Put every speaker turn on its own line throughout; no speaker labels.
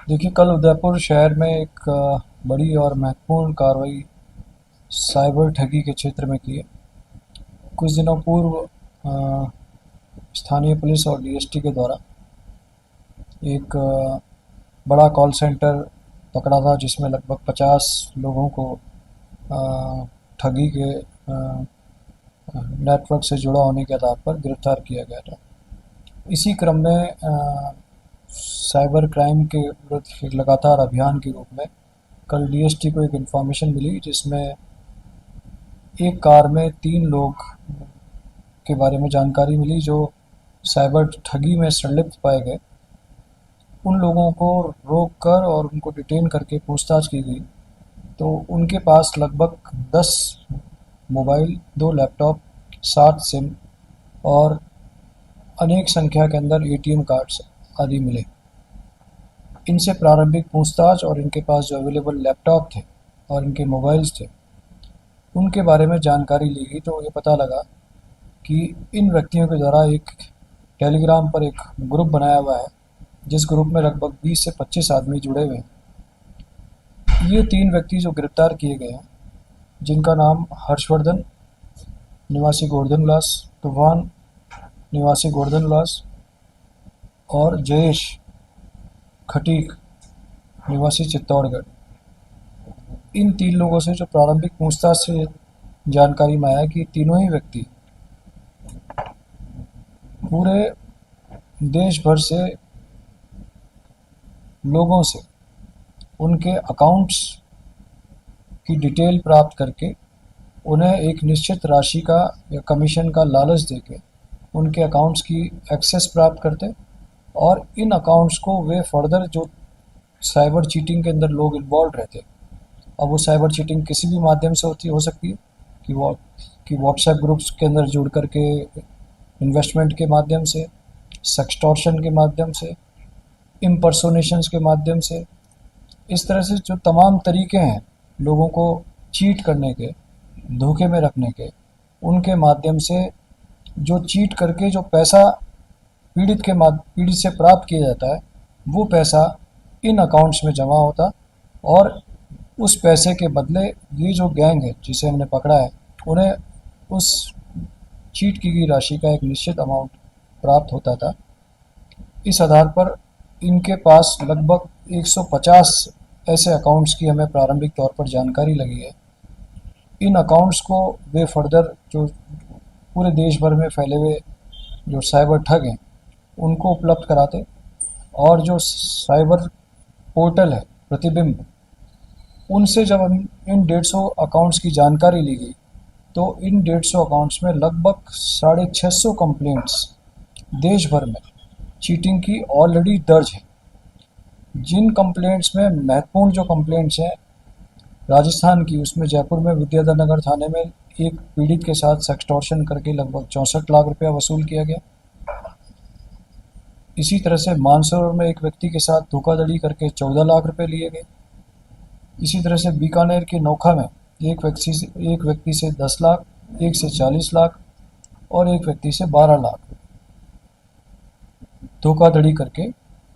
देखिए, कल उदयपुर शहर में एक बड़ी और महत्वपूर्ण कार्रवाई साइबर ठगी के क्षेत्र में की है। कुछ दिनों पूर्व स्थानीय पुलिस और डीएसटी के द्वारा एक बड़ा कॉल सेंटर पकड़ा था, जिसमें लगभग 50 लोगों को ठगी के नेटवर्क से जुड़ा होने के आधार पर गिरफ्तार किया गया था। इसी क्रम में साइबर क्राइम के विरुद्ध एक लगातार अभियान के रूप में कल डीएसटी को एक इन्फॉर्मेशन मिली, जिसमें एक कार में 3 लोग के बारे में जानकारी मिली जो साइबर ठगी में संलिप्त पाए गए। उन लोगों को रोक कर और उनको डिटेन करके पूछताछ की गई, तो उनके पास लगभग 10 मोबाइल, 2 लैपटॉप, 7 सिम और अनेक संख्या के अंदर एटीएम कार्ड्स आदि मिले। इनसे प्रारंभिक पूछताछ और इनके पास जो अवेलेबल लैपटॉप थे और इनके मोबाइल्स थे, उनके बारे में जानकारी ली गई, तो ये पता लगा कि इन व्यक्तियों के द्वारा एक टेलीग्राम पर एक ग्रुप बनाया हुआ है, जिस ग्रुप में लगभग 20 से 25 आदमी जुड़े हुए हैं। ये 3 व्यक्ति जो गिरफ्तार किए गए हैं, जिनका नाम हर्षवर्धन निवासी गोवर्धनविलास, तूफान निवासी गोवर्धनविलास और जयेश खटीक निवासी चित्तौड़गढ़। इन 3 लोगों से जो प्रारंभिक पूछताछ से जानकारी में आया कि तीनों ही व्यक्ति पूरे देश भर से लोगों से उनके अकाउंट्स की डिटेल प्राप्त करके उन्हें एक निश्चित राशि का या कमीशन का लालच देके उनके अकाउंट्स की एक्सेस प्राप्त करते, और इन अकाउंट्स को वे फर्दर जो साइबर चीटिंग के अंदर लोग इन्वॉल्व रहते, अब वो साइबर चीटिंग किसी भी माध्यम से हो सकती है कि व्हाट्सएप ग्रुप्स के अंदर जुड़ करके, इन्वेस्टमेंट के माध्यम से, सेक्सटॉर्शन के माध्यम से, इम्पर्सोनेशंस के माध्यम से। इस तरह से जो तमाम तरीके हैं लोगों को चीट करने के, धोखे में रखने के, उनके माध्यम से जो चीट करके जो पैसा पीड़ित से प्राप्त किया जाता है, वो पैसा इन अकाउंट्स में जमा होता, और उस पैसे के बदले ये जो गैंग है जिसे हमने पकड़ा है, उन्हें उस चीट की गई राशि का एक निश्चित अमाउंट प्राप्त होता था। इस आधार पर इनके पास लगभग 150 ऐसे अकाउंट्स की हमें प्रारंभिक तौर पर जानकारी लगी है। इन अकाउंट्स को वे फर्दर जो पूरे देश भर में फैले हुए जो साइबर ठग हैं उनको उपलब्ध कराते, और जो साइबर पोर्टल है प्रतिबिंब, उनसे जब हम इन 150 अकाउंट्स की जानकारी ली गई, तो इन 150 अकाउंट्स में लगभग 650 कंप्लेंट्स देश भर में चीटिंग की ऑलरेडी दर्ज है। जिन कंप्लेंट्स में महत्वपूर्ण जो कंप्लेंट्स हैं राजस्थान की, उसमें जयपुर में विद्याधर नगर थाने में एक पीड़ित के साथ सेक्सटॉर्शन करके लगभग 64 लाख रुपया वसूल किया गया। इसी तरह से मानसरोवर में एक व्यक्ति के साथ धोखाधड़ी करके 14 लाख रुपए लिए गए। इसी तरह से बीकानेर के नोखा में एक व्यक्ति से 10 लाख, एक से 40 लाख और एक व्यक्ति से 12 लाख धोखाधड़ी करके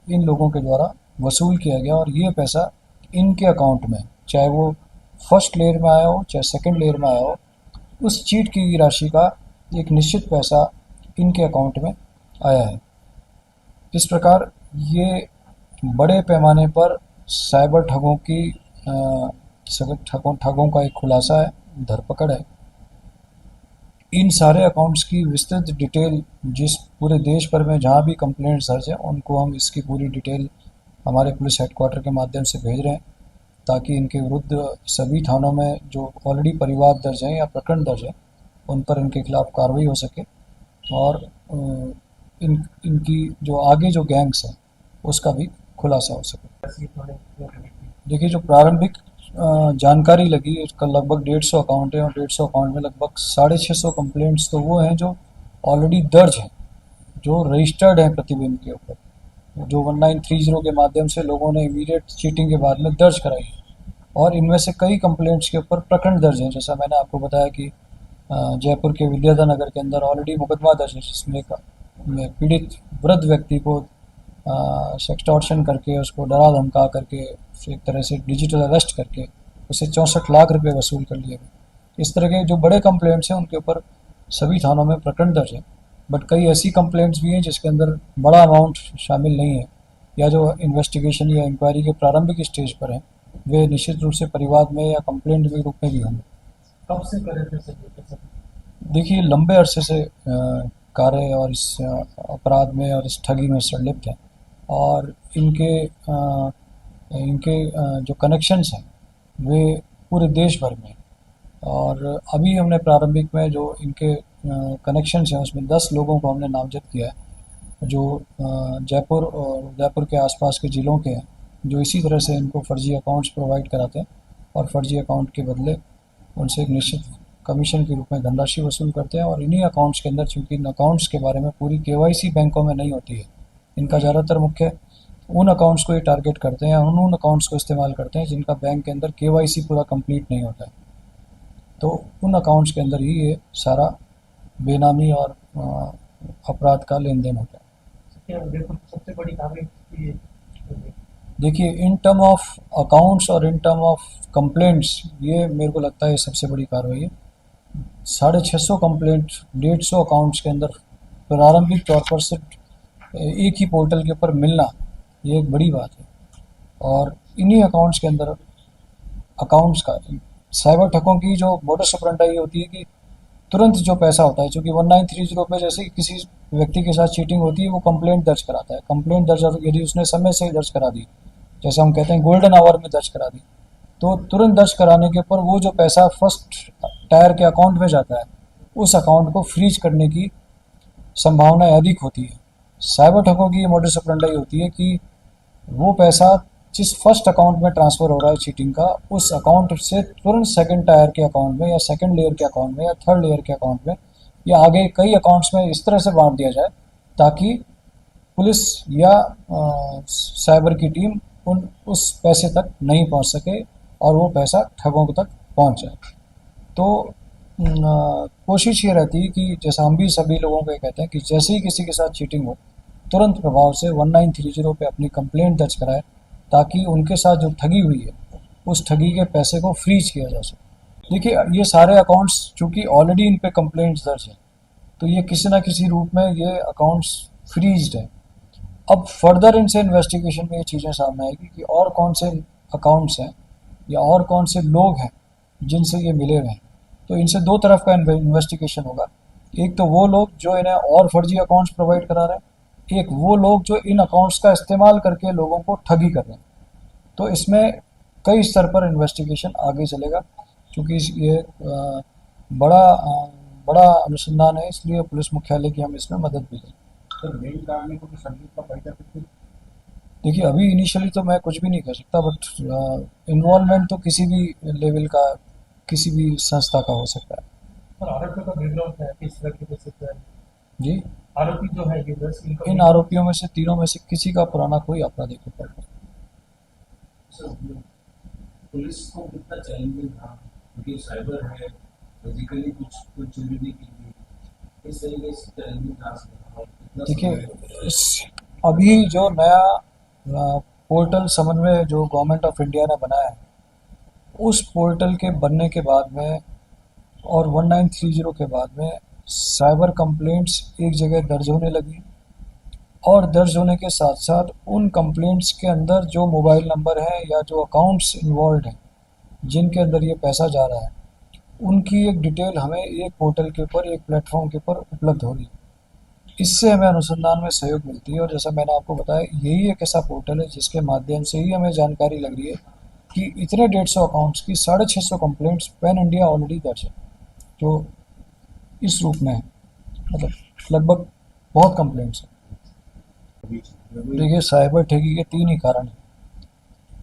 इन लोगों के द्वारा वसूल किया गया, और ये पैसा इनके अकाउंट में, चाहे वो फर्स्ट लेयर में आया हो चाहे सेकंड लेयर में आया हो, उस चीट की राशि का एक निश्चित पैसा इनके अकाउंट में आया है। इस प्रकार ये बड़े पैमाने पर साइबर ठगों का एक खुलासा है, धरपकड़ है। इन सारे अकाउंट्स की विस्तृत डिटेल जिस पूरे देश भर में जहाँ भी कंप्लेंट्स दर्ज हैं, उनको हम इसकी पूरी डिटेल हमारे पुलिस हेडक्वार्टर के माध्यम से भेज रहे हैं, ताकि इनके विरुद्ध सभी थानों में जो ऑलरेडी परिवाद दर्ज हैं या प्रकरण दर्ज हैं, उन पर इनके खिलाफ कार्रवाई हो सके, और इनकी जो आगे जो गैंग्स हैं उसका भी खुलासा हो सके। देखिए, जो प्रारंभिक जानकारी लगी, इसका लगभग 150 अकाउंट है, और 150 अकाउंट में लगभग 650 कंप्लेंट्स तो वो हैं जो ऑलरेडी दर्ज हैं, जो रजिस्टर्ड हैं प्रतिबिंब के ऊपर, जो 1930 के माध्यम से लोगों ने इमीडिएट चीटिंग के बाद में दर्ज कराई है। और इनमें से कई कंप्लेंट्स के ऊपर प्रकरण दर्ज हैं, जैसा मैंने आपको बताया कि जयपुर के विद्याधर नगर के अंदर ऑलरेडी मुकदमा दर्ज है, जिसमें पीड़ित वृद्ध व्यक्ति को सेक्सटॉर्शन करके, उसको डरा धमका करके, एक तरह से डिजिटल अरेस्ट करके उसे 64 लाख रुपए वसूल कर लिए गए। इस तरह के जो बड़े कंप्लेंट्स हैं उनके ऊपर सभी थानों में प्रकरण दर्ज है। बट कई ऐसी कंप्लेंट्स भी हैं जिसके अंदर बड़ा अमाउंट शामिल नहीं है, या जो इन्वेस्टिगेशन या इंक्वायरी के प्रारंभिक स्टेज पर हैं, वे निश्चित रूप से परिवाद में या कंप्लेंट के रूप में भी होंगे।
कब से करे थे सर ये सब?
देखिए, लंबे अरसे से कार्य और इस अपराध में और इस ठगी में संलिप्त हैं, और इनके जो कनेक्शंस हैं वे पूरे देश भर में हैं। और अभी हमने प्रारंभिक में जो इनके कनेक्शंस हैं उसमें 10 लोगों को हमने नामजद किया है, जो जयपुर और उदयपुर के आसपास के ज़िलों के हैं, जो इसी तरह से इनको फर्जी अकाउंट्स प्रोवाइड कराते हैं और फर्जी अकाउंट के बदले उनसे एक निश्चित कमीशन के रूप में धनराशि वसूल करते हैं। और इन्हीं अकाउंट्स के अंदर, चूँकि इन अकाउंट्स के बारे में पूरी केवाईसी बैंकों में नहीं होती है, इनका ज़्यादातर मुख्य उन अकाउंट्स को ये टारगेट करते हैं, उन अकाउंट्स को इस्तेमाल करते हैं जिनका बैंक के अंदर केवाईसी पूरा कंप्लीट नहीं होता है। तो उन अकाउंट्स के अंदर ही ये सारा बेनामी और अपराध का लेन देन होता है।
क्या देखो सबसे बड़ी कार्रवाई ये?
देखिए, इन टर्म ऑफ अकाउंट्स और इन टर्म ऑफ कंप्लेंट्स, ये मेरे को लगता है सबसे बड़ी कार्रवाई है। 650 कंप्लेंट 150 अकाउंट्स के अंदर प्रारंभिक तौर पर सिर्फ एक ही पोर्टल के ऊपर मिलना, ये एक बड़ी बात है। और इन्हीं अकाउंट्स के अंदर अकाउंट्स का साइबर ठगों की जो मोडस ऑपरेंडी होती है कि तुरंत जो पैसा होता है, चूँकि 1930 पे जैसे ही किसी व्यक्ति के साथ चीटिंग होती है वो कंप्लेंट दर्ज कराता है। कंप्लेंट दर्ज यदि उसने समय से दर्ज करा दी, जैसे हम कहते हैं गोल्डन आवर में दर्ज करा दी, तो तुरंत दर्ज कराने के ऊपर वो जो पैसा फर्स्ट टायर के अकाउंट में जाता है, उस अकाउंट को फ्रीज करने की संभावना अधिक होती है। साइबर ठगों की ये मोडस ऑपरेंडी होती है कि वो पैसा जिस फर्स्ट अकाउंट में ट्रांसफ़र हो रहा है चीटिंग का, उस अकाउंट से तुरंत सेकंड टायर के अकाउंट में या सेकंड लेयर के अकाउंट में या थर्ड लेयर के अकाउंट में या आगे कई अकाउंट्स में इस तरह से बांट दिया जाए ताकि पुलिस या साइबर की टीम उस पैसे तक नहीं पहुंच सके और वो पैसा ठगों तक पहुंच जाए। तो कोशिश ये रहती है कि जैसा हम भी सभी लोगों को ये कहते हैं कि जैसे ही किसी के साथ चीटिंग हो, तुरंत प्रभाव से 1930 पे अपनी कंप्लेंट दर्ज कराए, ताकि उनके साथ जो ठगी हुई है उस ठगी के पैसे को फ्रीज किया जा सके। देखिए, ये सारे अकाउंट्स चूँकि ऑलरेडी इन पे कंप्लेंट्स दर्ज हैं, तो ये किसी ना किसी रूप में ये अकाउंट्स फ्रीज्ड हैं। अब फर्दर इनसे इन्वेस्टिगेशन में ये चीज़ें सामने आएगी कि और कौन से अकाउंट्स हैं या और कौन से लोग हैं जिनसे ये मिले हुए हैं। तो इनसे दो तरफ का इन्वेस्टिगेशन होगा। एक तो वो लोग जो इन्हें और फर्जी अकाउंट्स प्रोवाइड करा रहे हैं, एक वो लोग जो इन अकाउंट्स का इस्तेमाल करके लोगों को ठगी कर रहे हैं। तो इसमें कई स्तर पर इन्वेस्टिगेशन आगे चलेगा, क्योंकि ये बड़ा अनुसंधान है, इसलिए पुलिस मुख्यालय की हम इसमें मदद भी लेंगे।
तो मेल काटने को तो संदीप का फायदा कितनी?
देखिए, अभी इनिशियली तो मैं कुछ भी नहीं कर सकता, बट इन्वॉल्वमेंट तो किसी भी लेवल का, किसी भी संस्था का हो सकता है।
और आरोपी का बैकग्राउंड है किस तरह की बेसिस है?
जी,
आरोपी जो है ये दस इनका
इन आरोपियों में से तीनों में से किसी का पुराना कोई आपराधिक रिकॉर्ड नहीं।
पुलिस को कितना चैलेंजिंग था, क्योंकि साइबर है, फिजिकली कुछ चोरी भी की थी, इस तरीके से चैलेंजिंग टास्क था।
देखिए, अभी जो नया पोर्टल समन्वय जो गवर्नमेंट ऑफ इंडिया ने बनाया है, उस पोर्टल के बनने के बाद में और 1930 के बाद में साइबर कंप्लेंट्स एक जगह दर्ज होने लगी, और दर्ज होने के साथ साथ उन कंप्लेंट्स के अंदर जो मोबाइल नंबर हैं या जो अकाउंट्स इन्वॉल्व हैं जिनके अंदर ये पैसा जा रहा है, उनकी एक डिटेल हमें एक पोर्टल के ऊपर, एक प्लेटफॉर्म के ऊपर उपलब्ध हो रही है। इससे हमें अनुसंधान में सहयोग मिलती है, और जैसा मैंने आपको बताया, यही एक ऐसा पोर्टल है जिसके माध्यम से ही हमें जानकारी लग रही है कि इतने 150 अकाउंट्स की 650 कंप्लेंट्स पैन इंडिया ऑलरेडी दर्ज है, जो इस रूप में है। मतलब लगभग बहुत कंप्लेंट्स हैं। देखिए, साइबर ठगी के 3 ही कारण हैं: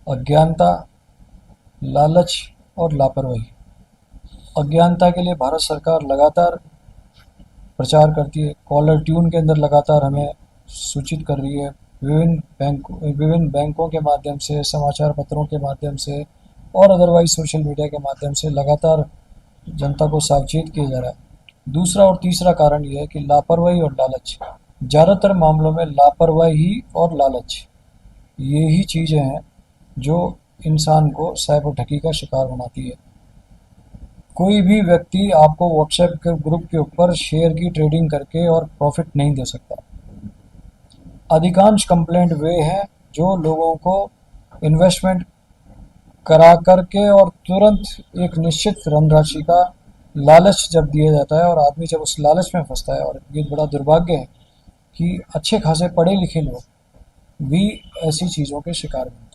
अज्ञानता, लालच और लापरवाही। अज्ञानता के लिए भारत सरकार लगातार प्रचार करती है, कॉलर ट्यून के अंदर लगातार हमें सूचित कर रही है, विभिन्न बैंकों के माध्यम से, समाचार पत्रों के माध्यम से और अदरवाइज सोशल मीडिया के माध्यम से लगातार जनता को सावचेत किया जा रहा है। दूसरा और तीसरा कारण ये है कि लापरवाही और लालच। ज़्यादातर मामलों में लापरवाही और लालच यही चीज़ें हैं जो इंसान को साइबर ठगी का शिकार बनाती है। कोई भी व्यक्ति आपको व्हाट्सएप के ग्रुप के ऊपर शेयर की ट्रेडिंग करके और प्रॉफिट नहीं दे सकता। अधिकांश कंप्लेंट वे हैं जो लोगों को इन्वेस्टमेंट करा करके और तुरंत एक निश्चित धनराशि का लालच जब दिया जाता है और आदमी जब उस लालच में फंसता है, और ये बड़ा दुर्भाग्य है कि अच्छे खासे पढ़े लिखे लोग भी ऐसी चीज़ों के शिकार बनते हैं।